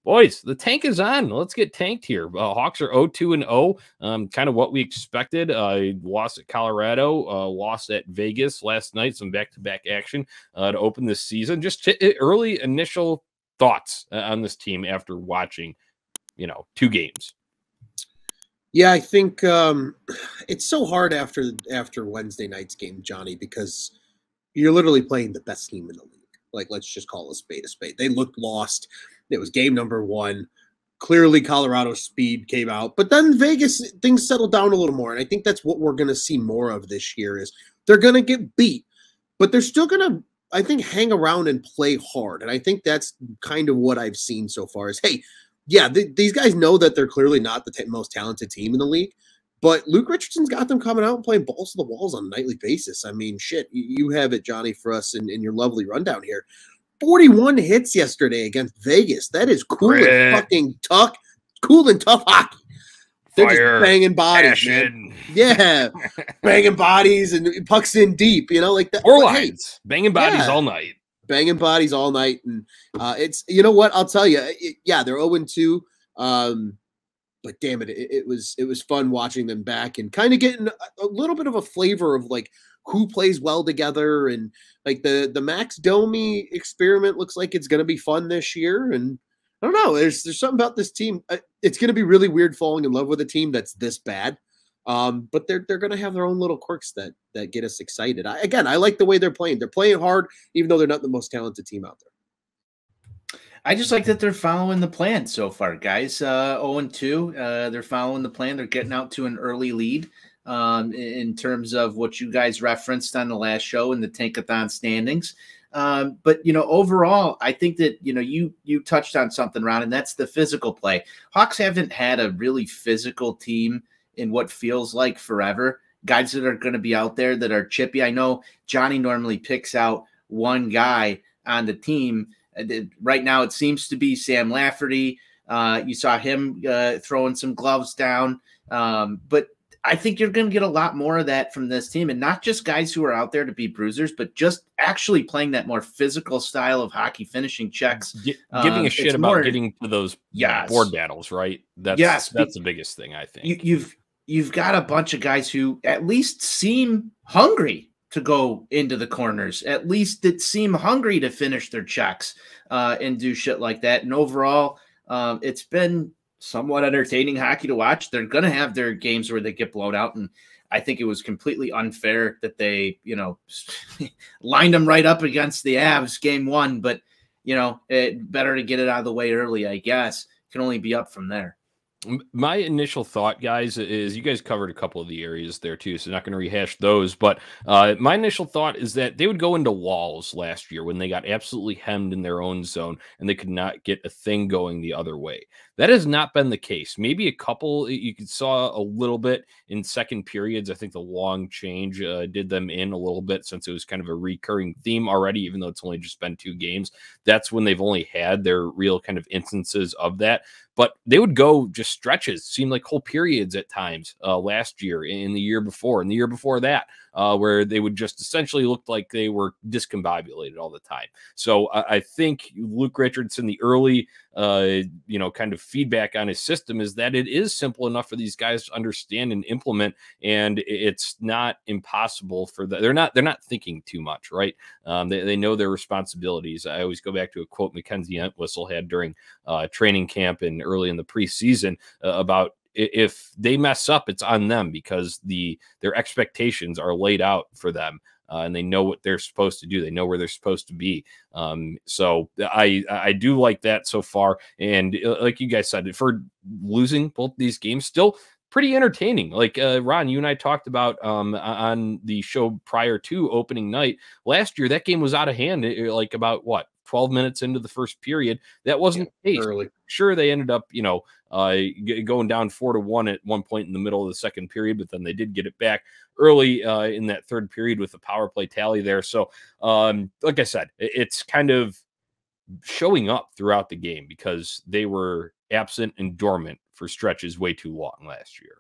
Boys, the tank is on. Let's get tanked here. Hawks are 0-2-0, kind of what we expected. Lost at Colorado, lost at Vegas last night, some back-to-back action to open this season. Just early initial thoughts on this team after watching, 2 games. Yeah, I think it's so hard after Wednesday night's game, Johnny, because you're literally playing the best team in the league. Like, let's just call a spade a spade. They looked lost. It was game number 1. Clearly, Colorado's speed came out. But then Vegas, things settled down a little more. And I think that's what we're going to see more of this year is they're going to get beat. But they're still going to, I think, hang around and play hard. And I think that's kind of what I've seen so far is, hey, yeah, these guys know that they're clearly not the most talented team in the league. But Luke Richardson's got them coming out and playing balls to the walls on a nightly basis. I mean, shit, you have it, Johnny, for us in your lovely rundown here. 41 hits yesterday against Vegas. That is cool and fucking tough. Cool and tough hockey. They're just banging bodies, man. Yeah, banging bodies and pucks in deep. Like that. 4 lines, banging bodies all night. Banging bodies all night, and it's what I'll tell you. They're 0-2. But damn it, it was fun watching them back and kind of getting a little bit of a flavor of like who plays well together, and like the Max Domi experiment looks like it's going to be fun this year. And I don't know, there's something about this team. It's going to be really weird falling in love with a team that's this bad. But they're going to have their own little quirks that get us excited. I like the way they're playing. They're playing hard, even though they're not the most talented team out there. I just like that they're following the plan so far, guys. 0-2. They're following the plan. They're getting out to an early lead in terms of what you guys referenced on the last show in the Tankathon standings. But, overall, I think that, you touched on something, Ron, and that's the physical play. Hawks haven't had a really physical team in what feels like forever. Guys that are going to be out there that are chippy. I know Johnny normally picks out one guy on the team. Right now, it seems to be Sam Lafferty. You saw him throwing some gloves down. But I think you're going to get a lot more of that from this team, and not just guys who are out there to be bruisers, but just actually playing that more physical style of hockey, finishing checks. Giving a shit about getting to those board battles, right? That's the biggest thing, I think. You've got a bunch of guys who at least seem hungry to go into the corners, at least that seem hungry to finish their checks and do shit like that. And overall, it's been somewhat entertaining hockey to watch. They're going to have their games where they get blown out. And I think it was completely unfair that they, lined them right up against the Avs game 1. But, better to get it out of the way early, I guess. Can only be up from there. My initial thought, guys, is you guys covered a couple of the areas there too, so not going to rehash those. But my initial thought is that they would go into walls last year when they got absolutely hemmed in their own zone and they could not get a thing going the other way. That has not been the case. Maybe a couple you saw a little bit in second periods. I think the long change did them in a little bit since it was kind of a recurring theme already, even though it's only just been 2 games. That's when they've only had their real kind of instances of that. But they would go just stretches, seemed like whole periods at times last year, in the year before, and the year before that, where they would just essentially look like they were discombobulated all the time. So I think Luke Richardson, the early, kind of feedback on his system is that it is simple enough for these guys to understand and implement, and it's not impossible for them. They're not thinking too much, right? They know their responsibilities. I always go back to a quote Mackenzie Entwistle had during training camp and early in the preseason about if they mess up, it's on them because their expectations are laid out for them. And they know what they're supposed to do. They know where they're supposed to be. So I do like that so far. And like you guys said, for losing both these games, still pretty entertaining. Like Ron, you and I talked about on the show prior to opening night last year, that game was out of hand. Like about 12 minutes into the first period. That wasn't the case. Early. Sure, they ended up, going down 4-1 at one point in the middle of the second period, but then they did get it back early in that third period with the power play tally there. So, like I said, it's kind of showing up throughout the game because they were absent and dormant for stretches way too long last year.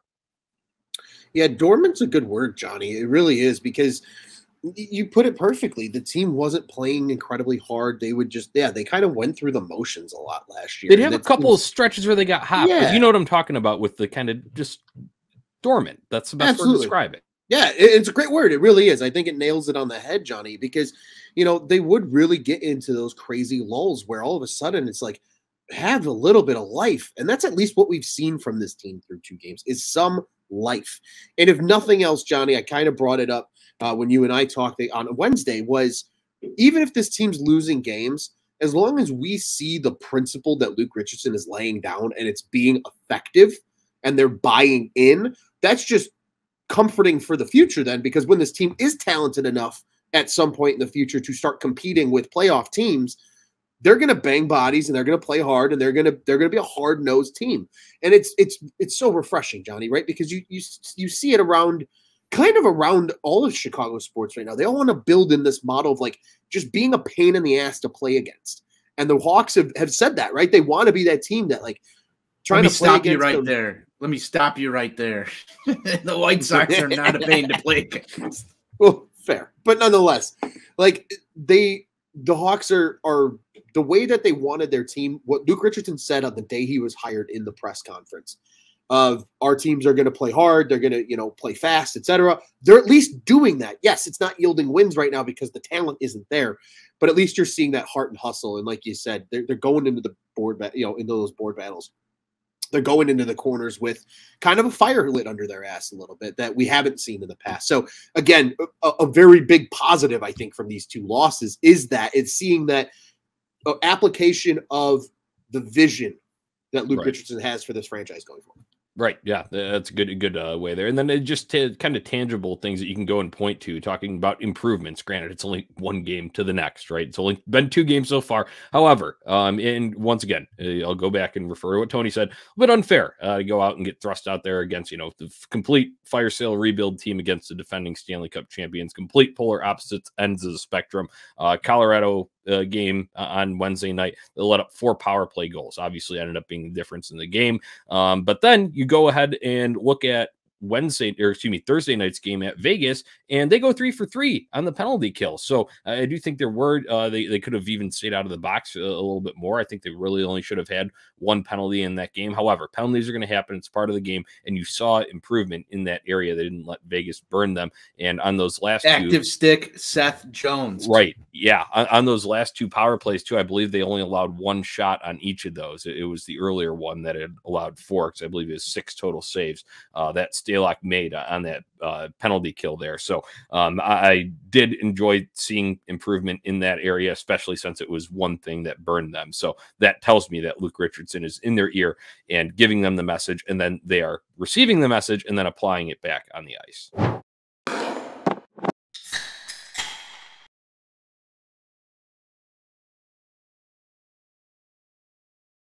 Yeah, dormant's a good word, Johnny. It really is, because You put it perfectly. The team wasn't playing incredibly hard. They would just, they kind of went through the motions a lot last year. They'd have a couple of stretches where they got hot. Yeah. But you know what I'm talking about with the kind of just dormant. That's the best word to describe it. Yeah, it's a great word. It really is. I think it nails it on the head, Johnny, because, they would really get into those crazy lulls where all of a sudden it's like, have a little bit of life. And that's at least what we've seen from this team through 2 games is some life. And if nothing else, Johnny, I kind of brought it up when you and I talked on Wednesday, was even if this team's losing games, as long as we see the principle that Luke Richardson is laying down and it's being effective and they're buying in, that's just comforting for the future then, because when this team is talented enough at some point in the future to start competing with playoff teams, they're going to bang bodies and they're going to play hard and they're going to be a hard-nosed team. And it's so refreshing, Johnny, right? Because you see it around all of Chicago sports right now. They all want to build in this model of like just being a pain in the ass to play against. And the Hawks have said that, right? They want to be that team that like trying to play against right there. Let me stop you right there. The White Sox are not a pain to play against. Well, fair. But nonetheless, like the Hawks are the way that they wanted their team, what Luke Richardson said on the day he was hired in the press conference of our teams are going to play hard, they're going to, play fast, etc. They're at least doing that. Yes, it's not yielding wins right now because the talent isn't there, but at least you're seeing that heart and hustle. And like you said, they're going into the board, into those board battles. They're going into the corners with kind of a fire lit under their ass a little bit that we haven't seen in the past. So again, a very big positive, I think, from these 2 losses is that it's seeing that application of the vision that Luke Richardson has for this franchise going forward. Right. Yeah, that's a good way there. And then it just kind of tangible things that you can go and point to, talking about improvements. Granted, it's only 1 game to the next, right? It's only been 2 games so far. However, and once again, I'll go back and refer to what Tony said. A bit unfair to go out and get thrust out there against, the complete fire sale rebuild team against the defending Stanley Cup champions, complete polar opposites ends of the spectrum. Colorado game on Wednesday night, they let up 4 power play goals. Obviously ended up being the difference in the game. But then you go ahead and look at Thursday night's game at Vegas, and they go 3 for 3 on the penalty kill. So I do think there were they could have even stayed out of the box a little bit more. I think they really only should have had 1 penalty in that game. However, penalties are going to happen. It's part of the game, and you saw improvement in that area. They didn't let Vegas burn them. And on those last active stick, Seth Jones. Right. Yeah. On those last 2 power plays too, I believe they only allowed 1 shot on each of those. It was the earlier one that had allowed 4, because I believe it was 6 total saves. That's Stalock made on that penalty kill there. So I did enjoy seeing improvement in that area, especially since it was one thing that burned them. So that tells me that Luke Richardson is in their ear and giving them the message, and then they are receiving the message and then applying it back on the ice.